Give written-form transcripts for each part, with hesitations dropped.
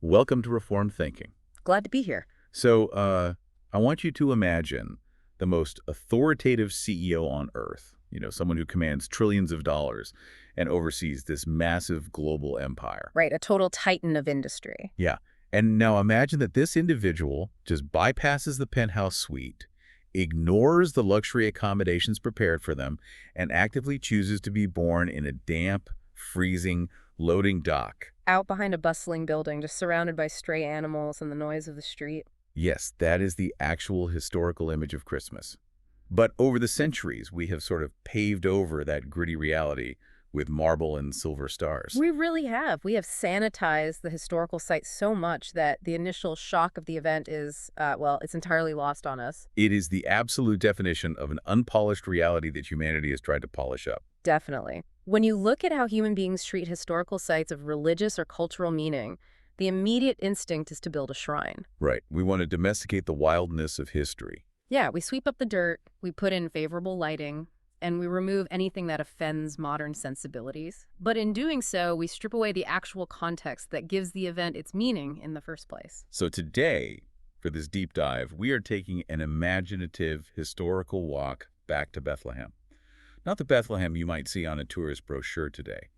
Welcome to Reformed Thinking. Glad to be here. So, I want you to imagine the most authoritative CEO on earth, someone who commands trillions of dollars and oversees this massive global empire. Right, a total titan of industry. Yeah. And now imagine that this individual just bypasses the penthouse suite, ignores the luxury accommodations prepared for them, and actively chooses to be born in a damp, freezing, loading dock. Out behind a bustling building, just surrounded by stray animals and the noise of the street. Yes, that is the actual historical image of Christmas. But over the centuries, we have sort of paved over that gritty reality with marble and silver stars. We really have. We have sanitized the historical site so much that the initial shock of the event is, it's entirely lost on us. It is the absolute definition of an unpolished reality that humanity has tried to polish up. Definitely. When you look at how human beings treat historical sites of religious or cultural meaning, the immediate instinct is to build a shrine. Right. We want to domesticate the wildness of history. Yeah, we sweep up the dirt, we put in favorable lighting, and we remove anything that offends modern sensibilities. But in doing so, we strip away the actual context that gives the event its meaning in the first place. So today, for this deep dive, we are taking an imaginative historical walk back to Bethlehem. Not the Bethlehem you might see on a tourist brochure today,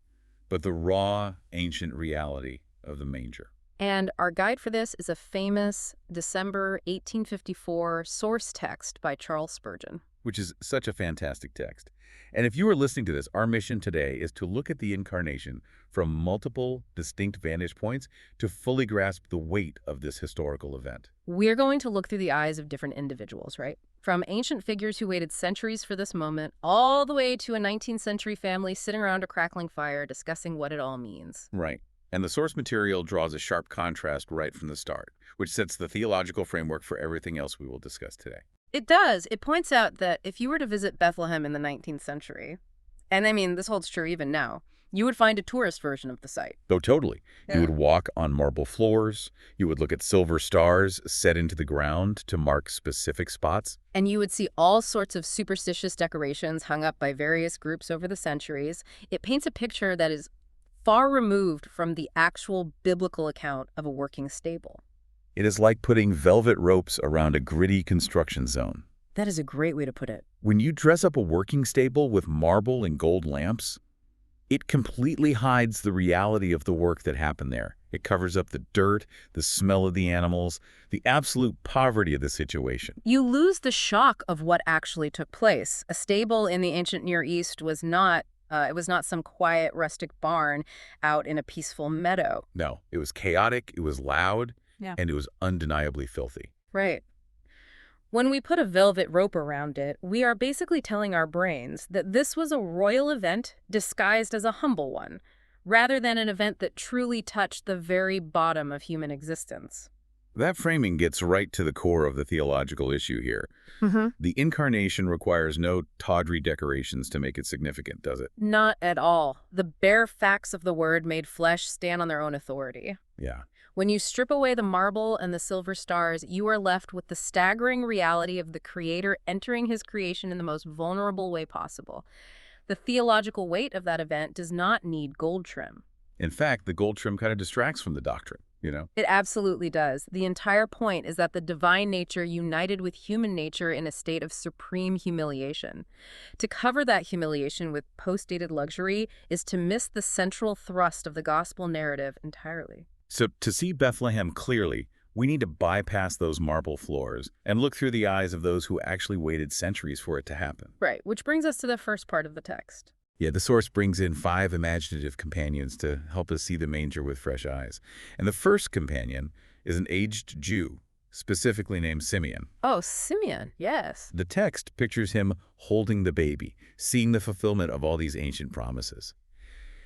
but the raw, ancient reality of the manger. And our guide for this is a famous December 1854 source text by Charles Spurgeon. Which is such a fantastic text. And if you are listening to this, our mission today is to look at the incarnation from multiple distinct vantage points to fully grasp the weight of this historical event. We're going to look through the eyes of different individuals, right? From ancient figures who waited centuries for this moment, all the way to a 19th century family sitting around a crackling fire discussing what it all means. Right. And the source material draws a sharp contrast right from the start, which sets the theological framework for everything else we will discuss today. It does. It points out that if you were to visit Bethlehem in the 19th century, and I mean, this holds true even now, you would find a tourist version of the site. Oh, totally. Yeah. You would walk on marble floors. You would look at silver stars set into the ground to mark specific spots. And you would see all sorts of superstitious decorations hung up by various groups over the centuries. It paints a picture that is far removed from the actual biblical account of a working stable. It is like putting velvet ropes around a gritty construction zone. That is a great way to put it. When you dress up a working stable with marble and gold lamps, it completely hides the reality of the work that happened there. It covers up the dirt, the smell of the animals, the absolute poverty of the situation. You lose the shock of what actually took place. A stable in the ancient Near East was not some quiet rustic barn out in a peaceful meadow. No, it was chaotic, it was loud, and it was undeniably filthy. Right. When we put a velvet rope around it, we are basically telling our brains that this was a royal event disguised as a humble one, rather than an event that truly touched the very bottom of human existence. That framing gets right to the core of the theological issue here. The incarnation requires no tawdry decorations to make it significant, does it? Not at all. The bare facts of the Word made flesh stand on their own authority. Yeah. When you strip away the marble and the silver stars, you are left with the staggering reality of the Creator entering His creation in the most vulnerable way possible. The theological weight of that event does not need gold trim. In fact, the gold trim kind of distracts from the doctrine, It absolutely does. The entire point is that the divine nature united with human nature in a state of supreme humiliation. To cover that humiliation with post-dated luxury is to miss the central thrust of the gospel narrative entirely. So to see Bethlehem clearly, we need to bypass those marble floors and look through the eyes of those who actually waited centuries for it to happen. Right, which brings us to the first part of the text. Yeah, the source brings in 5 imaginative companions to help us see the manger with fresh eyes. And the first companion is an aged Jew, specifically named Simeon. Oh, Simeon, yes. The text pictures him holding the baby, seeing the fulfillment of all these ancient promises.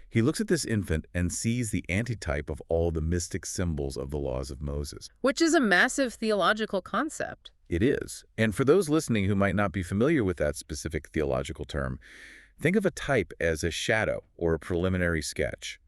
He looks at this infant and sees the antitype of all the mystic symbols of the laws of Moses. Which is a massive theological concept. It is. And for those listening who might not be familiar with that specific theological term, think of a type as a shadow or a preliminary sketch.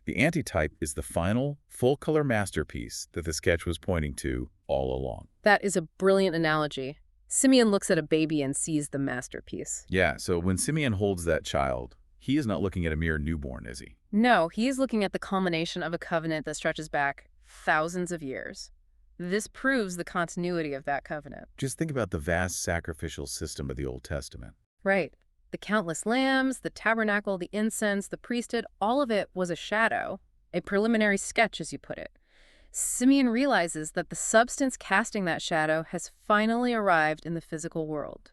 The antitype is the final, full-color masterpiece that the sketch was pointing to all along. That is a brilliant analogy. Simeon looks at a baby and sees the masterpiece. Yeah, so when Simeon holds that child, he is not looking at a mere newborn, is he? No, he is looking at the culmination of a covenant that stretches back thousands of years. This proves the continuity of that covenant. Just think about the vast sacrificial system of the Old Testament. Right. The countless lambs, the tabernacle, the incense, the priesthood, all of it was a shadow, a preliminary sketch, as you put it. Simeon realizes that the substance casting that shadow has finally arrived in the physical world.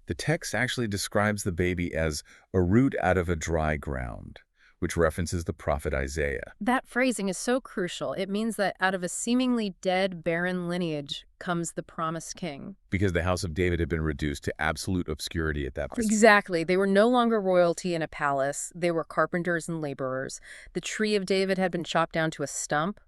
The text actually describes the baby as a root out of a dry ground, which references the prophet Isaiah. That phrasing is so crucial. It means that out of a seemingly dead, barren lineage comes the promised king. Because the house of David had been reduced to absolute obscurity at that point. Exactly. They were no longer royalty in a palace. They were carpenters and laborers. The tree of David had been chopped down to a stump,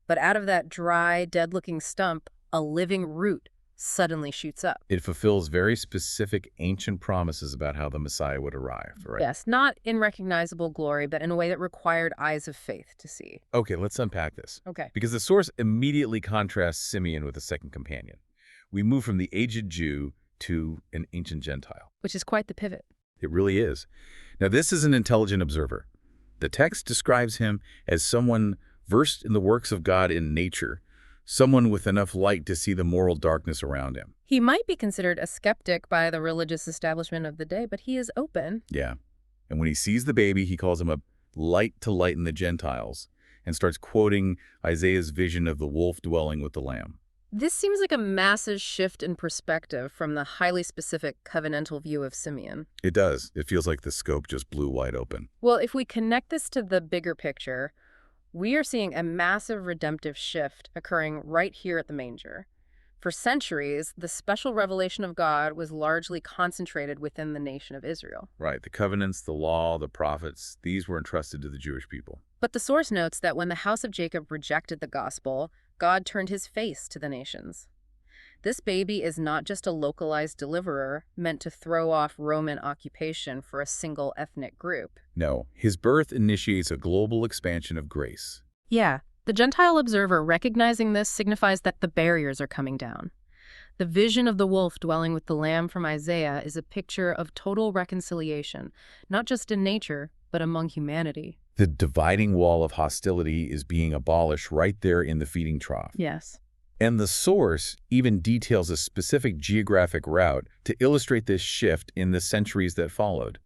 but out of that dry, dead-looking stump, a living root suddenly shoots up. It fulfills very specific ancient promises about how the Messiah would arrive, right? Yes, not in recognizable glory, but in a way that required eyes of faith to see. Okay, let's unpack this. Okay. Because the source immediately contrasts Simeon with a second companion. We move from the aged Jew to an ancient Gentile. Which is quite the pivot. It really is. Now, this is an intelligent observer. The text describes him as someone versed in the works of God in nature, someone with enough light to see the moral darkness around him. He might be considered a skeptic by the religious establishment of the day, but he is open. Yeah. And when he sees the baby, he calls him a light to lighten the Gentiles and starts quoting Isaiah's vision of the wolf dwelling with the lamb. This seems like a massive shift in perspective from the highly specific covenantal view of Simeon. It does. It feels like the scope just blew wide open. Well, if we connect this to the bigger picture, we are seeing a massive redemptive shift occurring right here at the manger. For centuries, the special revelation of God was largely concentrated within the nation of Israel. Right. The covenants, the law, the prophets, these were entrusted to the Jewish people. But the source notes that when the house of Jacob rejected the gospel, God turned his face to the nations. This baby is not just a localized deliverer meant to throw off Roman occupation for a single ethnic group. No, his birth initiates a global expansion of grace. Yeah, the Gentile observer recognizing this signifies that the barriers are coming down. The vision of the wolf dwelling with the lamb from Isaiah is a picture of total reconciliation, not just in nature, but among humanity. The dividing wall of hostility is being abolished right there in the feeding trough. Yes. And the source even details a specific geographic route to illustrate this shift in the centuries that followed.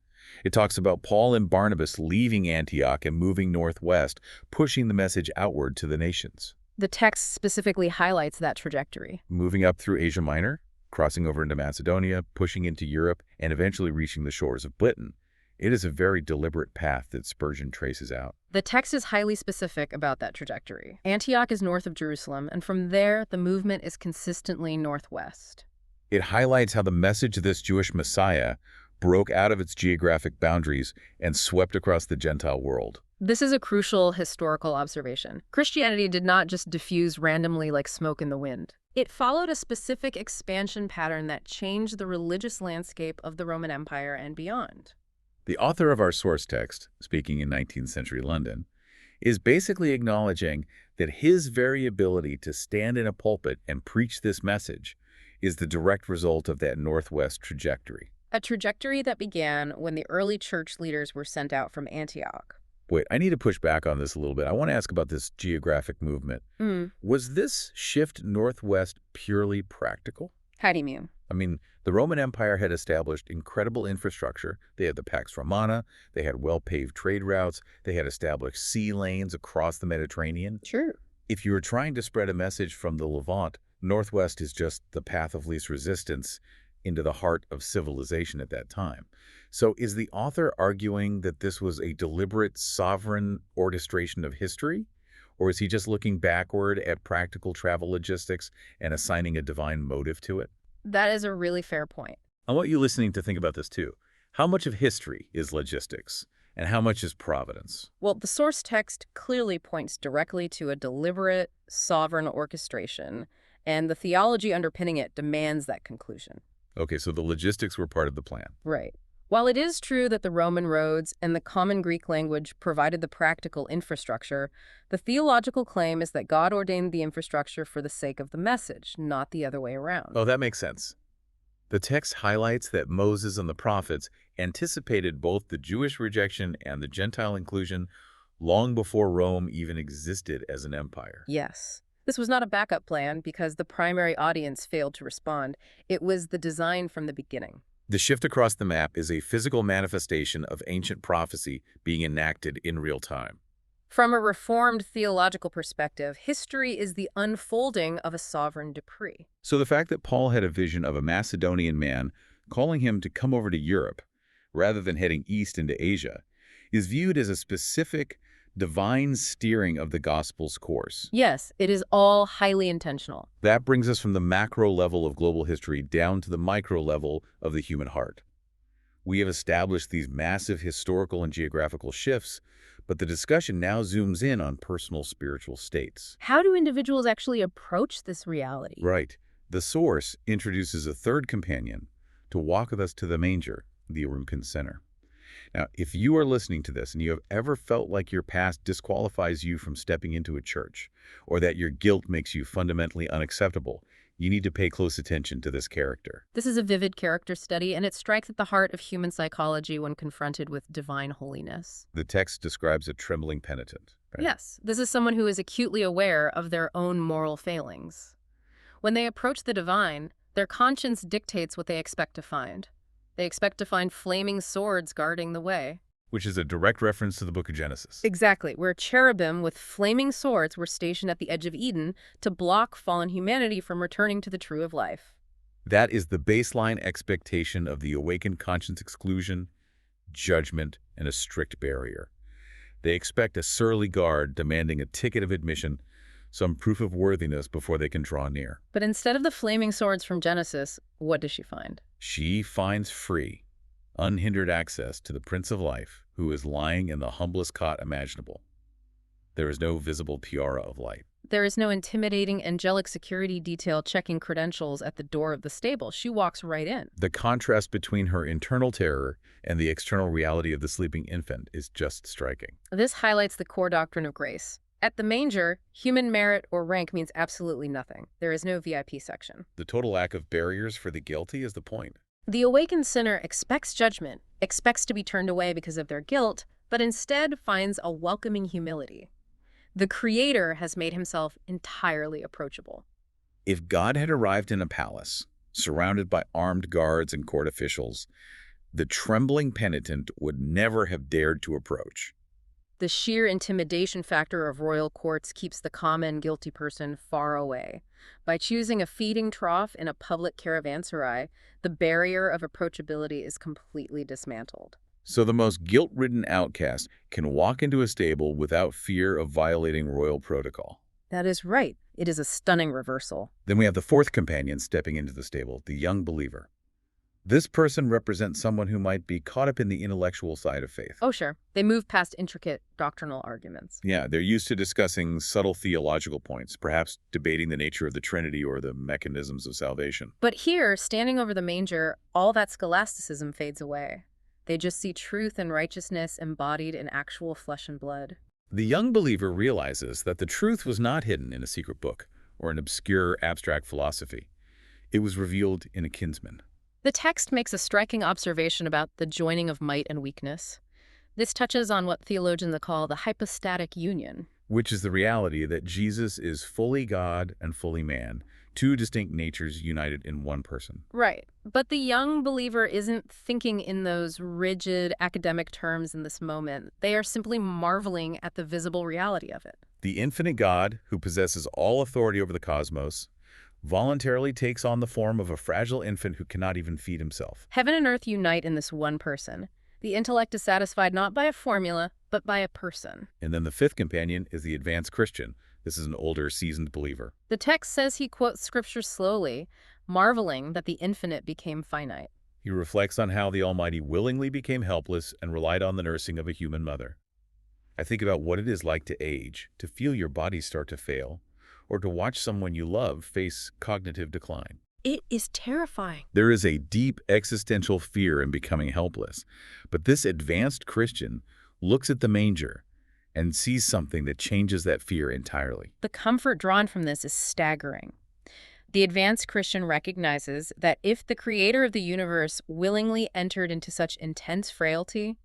It talks about Paul and Barnabas leaving Antioch and moving northwest, pushing the message outward to the nations. The text specifically highlights that trajectory. Moving up through Asia Minor, crossing over into Macedonia, pushing into Europe, and eventually reaching the shores of Britain. It is a very deliberate path that Spurgeon traces out. The text is highly specific about that trajectory. Antioch is north of Jerusalem, and from there, the movement is consistently northwest. It highlights how the message of this Jewish Messiah broke out of its geographic boundaries and swept across the Gentile world. This is a crucial historical observation. Christianity did not just diffuse randomly like smoke in the wind. It followed a specific expansion pattern that changed the religious landscape of the Roman Empire and beyond. The author of our source text, speaking in 19th century London, is basically acknowledging that his very ability to stand in a pulpit and preach this message is the direct result of that northwest trajectory. A trajectory that began when the early church leaders were sent out from Antioch. Wait, I need to push back on this a little bit. I want to ask about this geographic movement. Was this shift northwest purely practical? How do you mean? I mean, the Roman Empire had established incredible infrastructure. They had the Pax Romana, they had well-paved trade routes, they had established sea lanes across the Mediterranean. Sure. If you were trying to spread a message from the Levant, northwest is just the path of least resistance into the heart of civilization at that time. So is the author arguing that this was a deliberate sovereign orchestration of history? Or is he just looking backward at practical travel logistics and assigning a divine motive to it? That is a really fair point. I want you listening to think about this too. How much of history is logistics and how much is providence? Well, the source text clearly points directly to a deliberate, sovereign orchestration, and the theology underpinning it demands that conclusion. Okay, so the logistics were part of the plan. Right. While it is true that the Roman roads and the common Greek language provided the practical infrastructure, the theological claim is that God ordained the infrastructure for the sake of the message, not the other way around. Oh, that makes sense. The text highlights that Moses and the prophets anticipated both the Jewish rejection and the Gentile inclusion long before Rome even existed as an empire. Yes. This was not a backup plan because the primary audience failed to respond. It was the design from the beginning. The shift across the map is a physical manifestation of ancient prophecy being enacted in real time. From a reformed theological perspective, history is the unfolding of a sovereign decree. So the fact that Paul had a vision of a Macedonian man calling him to come over to Europe, rather than heading east into Asia, is viewed as a specific divine steering of the gospel's course. Yes, it is all highly intentional. That brings us from the macro level of global history down to the micro level of the human heart. We have established these massive historical and geographical shifts, but the discussion now zooms in on personal spiritual states. How do individuals actually approach this reality? Right. The source introduces a third companion to walk with us to the manger, the Urumcan center. Now, if you are listening to this and you have ever felt like your past disqualifies you from stepping into a church, or that your guilt makes you fundamentally unacceptable, you need to pay close attention to this character. This is a vivid character study, and it strikes at the heart of human psychology when confronted with divine holiness. The text describes a trembling penitent. Right? Yes, this is someone who is acutely aware of their own moral failings. When they approach the divine, their conscience dictates what they expect to find. They expect to find flaming swords guarding the way. Which is a direct reference to the book of Genesis. Exactly, where cherubim with flaming swords were stationed at the edge of Eden to block fallen humanity from returning to the true of life. That is the baseline expectation of the awakened conscience: exclusion, judgment, and a strict barrier. They expect a surly guard demanding a ticket of admission, some proof of worthiness before they can draw near. But instead of the flaming swords from Genesis, what does she find? She finds free, unhindered access to the Prince of Life, who is lying in the humblest cot imaginable. There is no visible tiara of light. There is no intimidating angelic security detail checking credentials at the door of the stable. She walks right in. The contrast between her internal terror and the external reality of the sleeping infant is just striking. This highlights the core doctrine of grace. At the manger, human merit or rank means absolutely nothing. There is no VIP section. The total lack of barriers for the guilty is the point. The awakened sinner expects judgment, expects to be turned away because of their guilt, but instead finds a welcoming humility. The Creator has made himself entirely approachable. If God had arrived in a palace, surrounded by armed guards and court officials, the trembling penitent would never have dared to approach. The sheer intimidation factor of royal courts keeps the common guilty person far away. By choosing a feeding trough in a public caravanserai, the barrier of approachability is completely dismantled. So the most guilt-ridden outcast can walk into a stable without fear of violating royal protocol. That is right. It is a stunning reversal. Then we have the fourth companion stepping into the stable, the young believer. This person represents someone who might be caught up in the intellectual side of faith. Oh, sure. They move past intricate doctrinal arguments. Yeah, they're used to discussing subtle theological points, perhaps debating the nature of the Trinity or the mechanisms of salvation. But here, standing over the manger, all that scholasticism fades away. They just see truth and righteousness embodied in actual flesh and blood. The young believer realizes that the truth was not hidden in a secret book or an obscure abstract philosophy. It was revealed in a kinsman. The text makes a striking observation about the joining of might and weakness. This touches on what theologians call the hypostatic union. Which is the reality that Jesus is fully God and fully man, two distinct natures united in one person. Right. But the young believer isn't thinking in those rigid academic terms in this moment. They are simply marveling at the visible reality of it. The infinite God, who possesses all authority over the cosmos, voluntarily takes on the form of a fragile infant who cannot even feed himself. Heaven and earth unite in this one person. The intellect is satisfied not by a formula, but by a person. And then the fifth companion is the advanced Christian. This is an older, seasoned believer. The text says he quotes scripture slowly, marveling that the infinite became finite. He reflects on how the Almighty willingly became helpless and relied on the nursing of a human mother. I think about what it is like to age, to feel your body start to fail, or to watch someone you love face cognitive decline. It is terrifying. There is a deep existential fear in becoming helpless, but this advanced Christian looks at the manger and sees something that changes that fear entirely. The comfort drawn from this is staggering. The advanced Christian recognizes that if the Creator of the universe willingly entered into such intense frailty,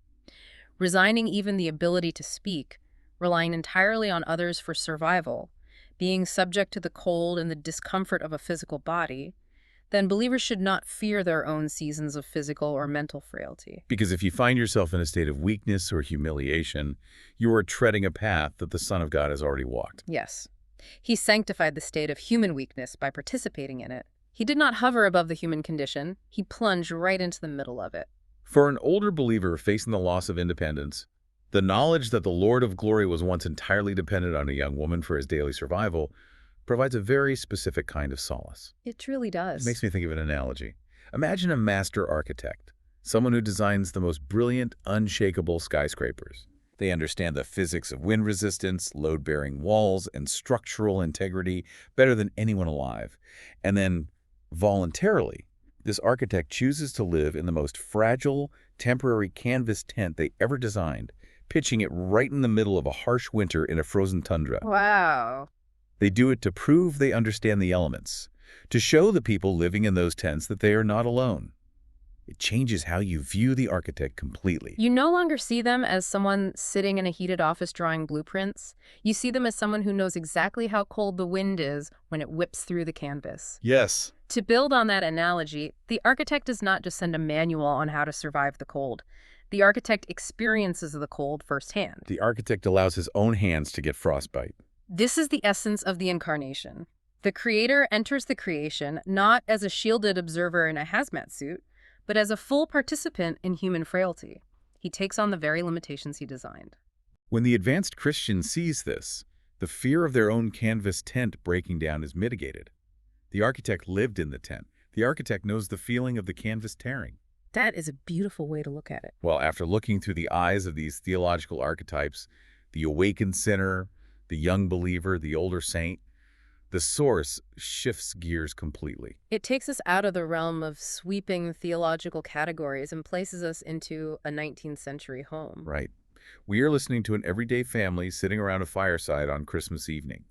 resigning even the ability to speak, relying entirely on others for survival, being subject to the cold and the discomfort of a physical body, then believers should not fear their own seasons of physical or mental frailty. Because if you find yourself in a state of weakness or humiliation, you are treading a path that the Son of God has already walked. Yes. He sanctified the state of human weakness by participating in it. He did not hover above the human condition. He plunged right into the middle of it. For an older believer facing the loss of independence, the knowledge that the Lord of glory was once entirely dependent on a young woman for his daily survival provides a very specific kind of solace. It truly It does. makes me think of an analogy. Imagine a master architect, someone who designs the most brilliant, unshakable skyscrapers. They understand the physics of wind resistance, load-bearing walls, and structural integrity better than anyone alive. And then, voluntarily, this architect chooses to live in the most fragile, temporary canvas tent they ever designed, pitching it right in the middle of a harsh winter in a frozen tundra. Wow. They do it to prove they understand the elements, to show the people living in those tents that they are not alone. It changes how you view the architect completely. You no longer see them as someone sitting in a heated office drawing blueprints. You see them as someone who knows exactly how cold the wind is when it whips through the canvas. Yes. To build on that analogy, the architect does not just send a manual on how to survive the cold. The architect experiences the cold firsthand. The architect allows his own hands to get frostbite. This is the essence of the incarnation. The creator enters the creation not as a shielded observer in a hazmat suit, but as a full participant in human frailty. He takes on the very limitations he designed. When the advanced Christian sees this, the fear of their own canvas tent breaking down is mitigated. The architect lived in the tent. The architect knows the feeling of the canvas tearing. That is a beautiful way to look at it. Well, after looking through the eyes of these theological archetypes, the awakened sinner, the young believer, the older saint, the source shifts gears completely. It takes us out of the realm of sweeping theological categories and places us into a 19th century home. Right. We are listening to an everyday family sitting around a fireside on Christmas evening.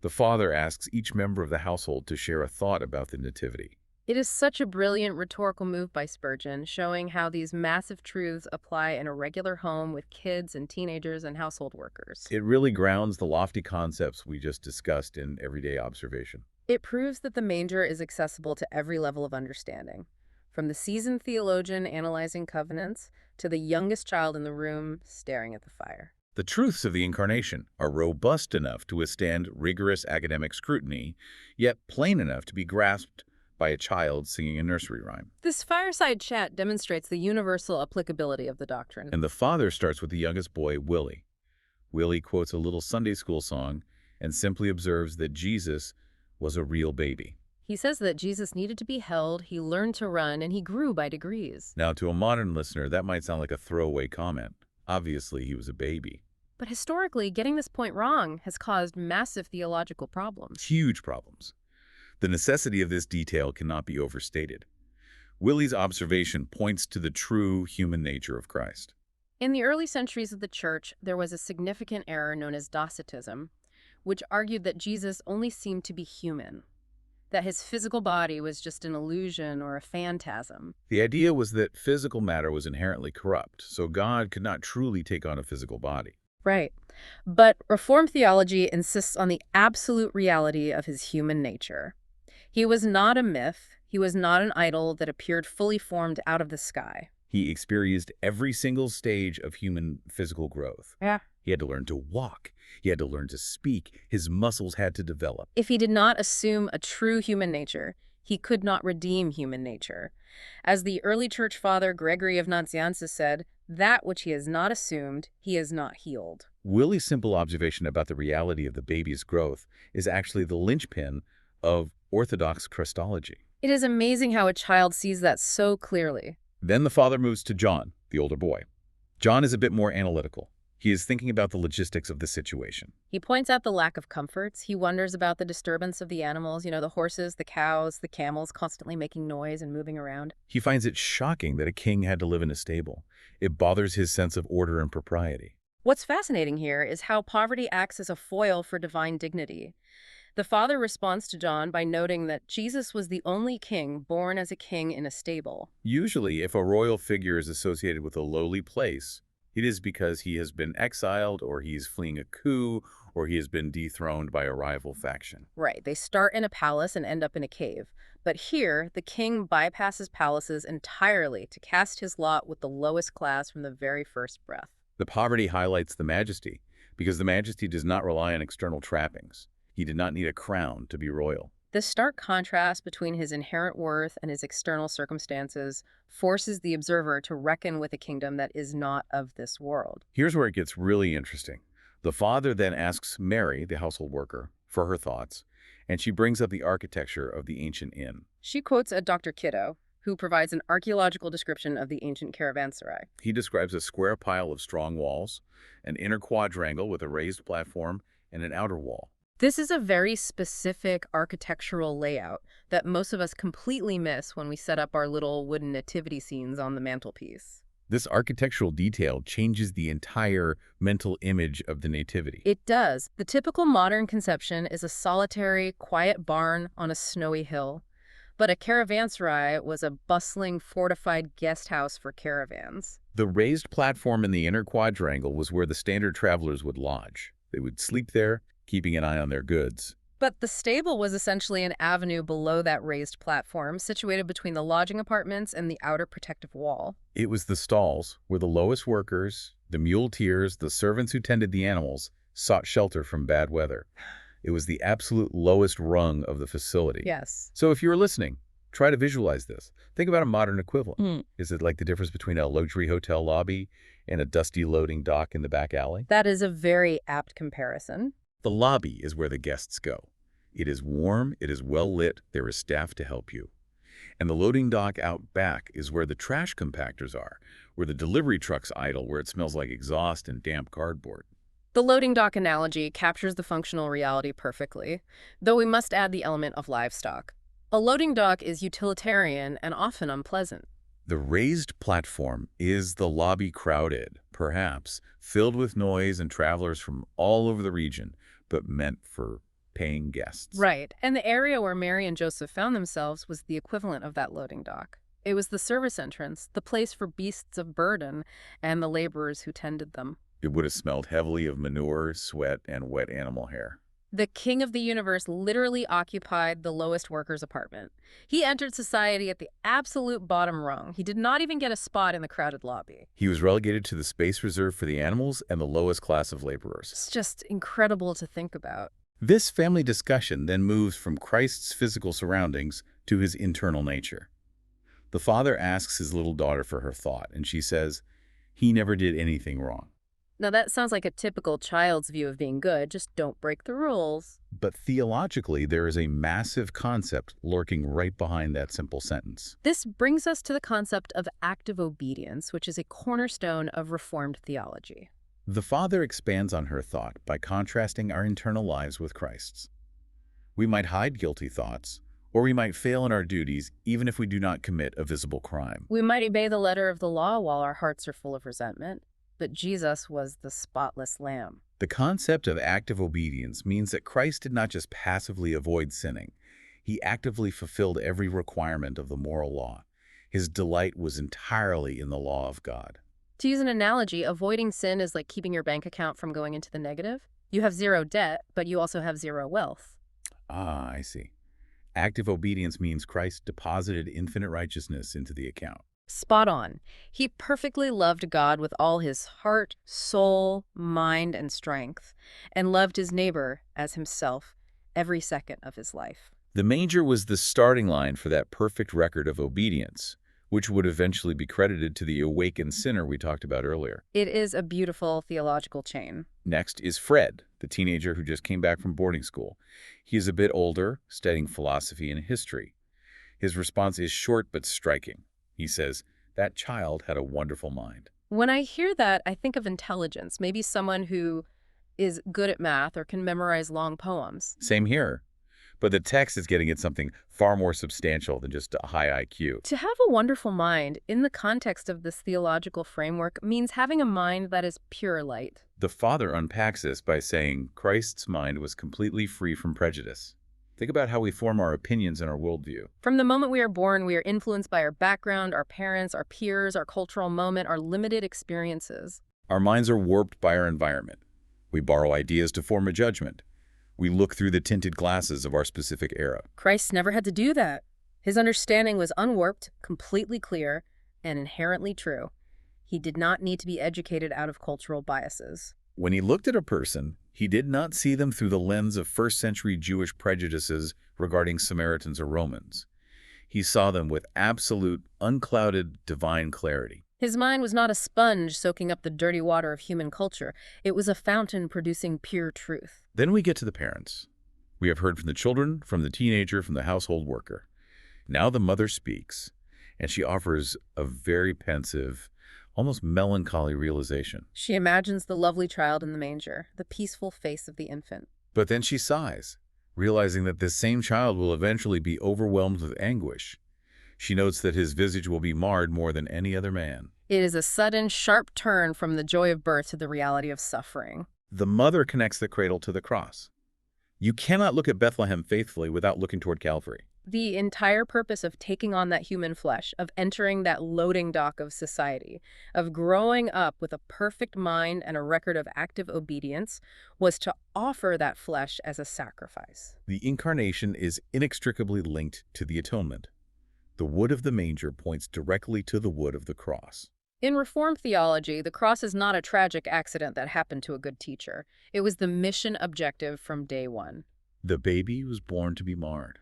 The father asks each member of the household to share a thought about the Nativity. It is such a brilliant rhetorical move by Spurgeon, showing how these massive truths apply in a regular home with kids and teenagers and household workers. It really grounds the lofty concepts we just discussed in everyday observation. It proves that the manger is accessible to every level of understanding, from the seasoned theologian analyzing covenants to the youngest child in the room staring at the fire. The truths of the Incarnation are robust enough to withstand rigorous academic scrutiny, yet plain enough to be grasped by a child singing a nursery rhyme. This fireside chat demonstrates the universal applicability of the doctrine. And the father starts with the youngest boy, Willie. Willie quotes a little Sunday school song and simply observes that Jesus was a real baby. He says that Jesus needed to be held, he learned to run, and he grew by degrees. Now, to a modern listener, that might sound like a throwaway comment. Obviously, he was a baby. But historically, getting this point wrong has caused massive theological problems. Huge problems. The necessity of this detail cannot be overstated. Willie's observation points to the true human nature of Christ. In the early centuries of the church, there was a significant error known as Docetism, which argued that Jesus only seemed to be human, that his physical body was just an illusion or a phantasm. The idea was that physical matter was inherently corrupt, so God could not truly take on a physical body. Right. But Reformed theology insists on the absolute reality of his human nature. He was not a myth. He was not an idol that appeared fully formed out of the sky. He experienced every single stage of human physical growth. Yeah. He had to learn to walk. He had to learn to speak. His muscles had to develop. If he did not assume a true human nature, he could not redeem human nature. As the early church father Gregory of Nazianzus said, that which he has not assumed, he has not healed. Willie's simple observation about the reality of the baby's growth is actually the linchpin of Orthodox Christology. It is amazing how a child sees that so clearly. Then the father moves to John, the older boy. John is a bit more analytical. He is thinking about the logistics of the situation. He points out the lack of comforts. He wonders about the disturbance of the animals, the horses, the cows, the camels constantly making noise and moving around. He finds it shocking that a king had to live in a stable. It bothers his sense of order and propriety. What's fascinating here is how poverty acts as a foil for divine dignity. The father responds to John by noting that Jesus was the only king born as a king in a stable. Usually, if a royal figure is associated with a lowly place, It is because he has been exiled, or he's fleeing a coup, or he has been dethroned by a rival faction. Right, they start in a palace and end up in a cave. But here, the king bypasses palaces entirely to cast his lot with the lowest class from the very first breath. The poverty highlights the majesty, because the majesty does not rely on external trappings. He did not need a crown to be royal. This stark contrast between his inherent worth and his external circumstances forces the observer to reckon with a kingdom that is not of this world. Here's where it gets really interesting. The father then asks Mary, the household worker, for her thoughts, and she brings up the architecture of the ancient inn. She quotes a Dr. Kiddo, who provides an archaeological description of the ancient caravanserai. He describes a square pile of strong walls, an inner quadrangle with a raised platform, and an outer wall. This is a very specific architectural layout that most of us completely miss when we set up our little wooden nativity scenes on the mantelpiece. This architectural detail changes the entire mental image of the nativity. It does. The typical modern conception is a solitary, quiet barn on a snowy hill. But a caravanserai was a bustling, fortified guest house for caravans. The raised platform in the inner quadrangle was where the standard travelers would lodge. They would sleep there, keeping an eye on their goods. But the stable was essentially an avenue below that raised platform, situated between the lodging apartments and the outer protective wall. It was the stalls where the lowest workers, the muleteers, the servants who tended the animals, sought shelter from bad weather. It was the absolute lowest rung of the facility. Yes. So if you're listening, try to visualize this. Think about a modern equivalent. Is it like the difference between a luxury hotel lobby and a dusty loading dock in the back alley? That is a very apt comparison. The lobby is where the guests go. It is warm, it is well lit, there is staff to help you. And the loading dock out back is where the trash compactors are, where the delivery trucks idle, where it smells like exhaust and damp cardboard. The loading dock analogy captures the functional reality perfectly, though we must add the element of livestock. A loading dock is utilitarian and often unpleasant. The raised platform is the lobby crowded, perhaps, filled with noise and travelers from all over the region, but meant for paying guests. Right, and the area where Mary and Joseph found themselves was the equivalent of that loading dock. It was the service entrance, the place for beasts of burden and the laborers who tended them. It would have smelled heavily of manure, sweat, and wet animal hair. The king of the universe literally occupied the lowest worker's apartment. He entered society at the absolute bottom rung. He did not even get a spot in the crowded lobby. He was relegated to the space reserved for the animals and the lowest class of laborers. It's just incredible to think about. This family discussion then moves from Christ's physical surroundings to his internal nature. The father asks his little daughter for her thought, and she says, "He never did anything wrong." Now that sounds like a typical child's view of being good, just don't break the rules. But theologically, there is a massive concept lurking right behind that simple sentence. This brings us to the concept of active obedience, which is a cornerstone of Reformed theology. The father expands on her thought by contrasting our internal lives with Christ's. We might hide guilty thoughts, or we might fail in our duties even if we do not commit a visible crime. We might obey the letter of the law while our hearts are full of resentment, but Jesus was the spotless lamb. The concept of active obedience means that Christ did not just passively avoid sinning. He actively fulfilled every requirement of the moral law. His delight was entirely in the law of God. To use an analogy, avoiding sin is like keeping your bank account from going into the negative. You have zero debt, but you also have zero wealth. Ah, I see. Active obedience means Christ deposited infinite righteousness into the account. Spot on. He perfectly loved God with all his heart, soul, mind, and strength, and loved his neighbor as himself every second of his life. The manger was the starting line for that perfect record of obedience, which would eventually be credited to the awakened sinner we talked about earlier. It is a beautiful theological chain. Next is Fred, the teenager who just came back from boarding school. He is a bit older, studying philosophy and history. His response is short but striking. He says, "That child had a wonderful mind." When I hear that, I think of intelligence, maybe someone who is good at math or can memorize long poems. Same here. But the text is getting at something far more substantial than just a high IQ. To have a wonderful mind, in the context of this theological framework, means having a mind that is pure light. The father unpacks this by saying Christ's mind was completely free from prejudice. Think about how we form our opinions and our worldview. From the moment we are born, we are influenced by our background, our parents, our peers, our cultural moment, our limited experiences. Our minds are warped by our environment. We borrow ideas to form a judgment. We look through the tinted glasses of our specific era. Christ never had to do that. His understanding was unwarped, completely clear, and inherently true. He did not need to be educated out of cultural biases. When he looked at a person, he did not see them through the lens of first-century Jewish prejudices regarding Samaritans or Romans. He saw them with absolute, unclouded, divine clarity. His mind was not a sponge soaking up the dirty water of human culture. It was a fountain producing pure truth. Then we get to the parents. We have heard from the children, from the teenager, from the household worker. Now the mother speaks, and she offers a very pensive, almost melancholy realization. She imagines the lovely child in the manger, the peaceful face of the infant. But then she sighs, realizing that this same child will eventually be overwhelmed with anguish. She notes that his visage will be marred more than any other man. It is a sudden, sharp turn from the joy of birth to the reality of suffering. The mother connects the cradle to the cross. You cannot look at Bethlehem faithfully without looking toward Calvary. The entire purpose of taking on that human flesh, of entering that loading dock of society, of growing up with a perfect mind and a record of active obedience, was to offer that flesh as a sacrifice. The incarnation is inextricably linked to the atonement. The wood of the manger points directly to the wood of the cross. In Reformed theology, the cross is not a tragic accident that happened to a good teacher. It was the mission objective from day one. The baby was born to be marred.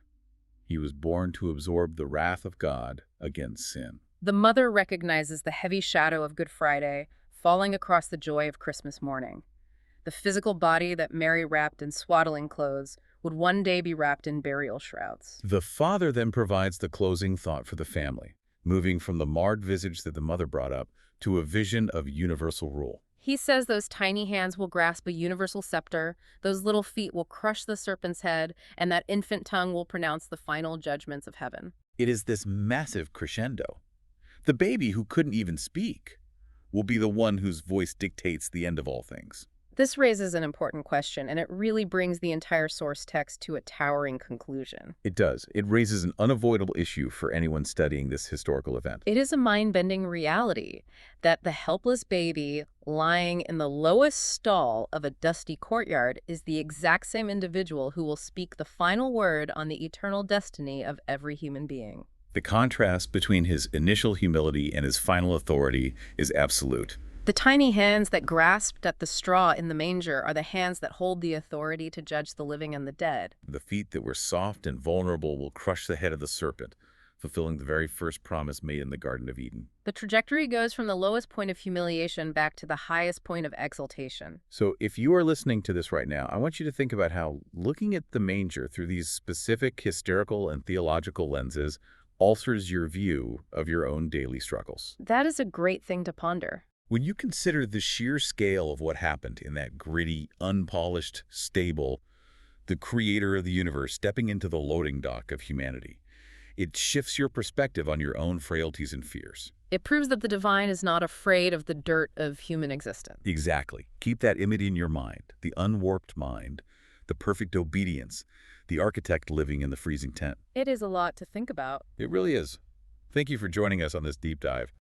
He was born to absorb the wrath of God against sin. The mother recognizes the heavy shadow of Good Friday falling across the joy of Christmas morning. The physical body that Mary wrapped in swaddling clothes would one day be wrapped in burial shrouds. The father then provides the closing thought for the family, moving from the marred visage that the mother brought up to a vision of universal rule. He says those tiny hands will grasp a universal scepter, those little feet will crush the serpent's head, and that infant tongue will pronounce the final judgments of heaven. It is this massive crescendo. The baby who couldn't even speak will be the one whose voice dictates the end of all things. This raises an important question, and it really brings the entire source text to a towering conclusion. It does. It raises an unavoidable issue for anyone studying this historical event. It is a mind-bending reality that the helpless baby lying in the lowest stall of a dusty courtyard is the exact same individual who will speak the final word on the eternal destiny of every human being. The contrast between his initial humility and his final authority is absolute. The tiny hands that grasped at the straw in the manger are the hands that hold the authority to judge the living and the dead. The feet that were soft and vulnerable will crush the head of the serpent, fulfilling the very first promise made in the Garden of Eden. The trajectory goes from the lowest point of humiliation back to the highest point of exaltation. So if you are listening to this right now, I want you to think about how looking at the manger through these specific historical and theological lenses alters your view of your own daily struggles. That is a great thing to ponder. When you consider the sheer scale of what happened in that gritty, unpolished stable, the creator of the universe stepping into the loading dock of humanity, it shifts your perspective on your own frailties and fears. It proves that the divine is not afraid of the dirt of human existence. Exactly. Keep that image in your mind, the unwarped mind, the perfect obedience, the architect living in the freezing tent. It is a lot to think about. It really is. Thank you for joining us on this deep dive.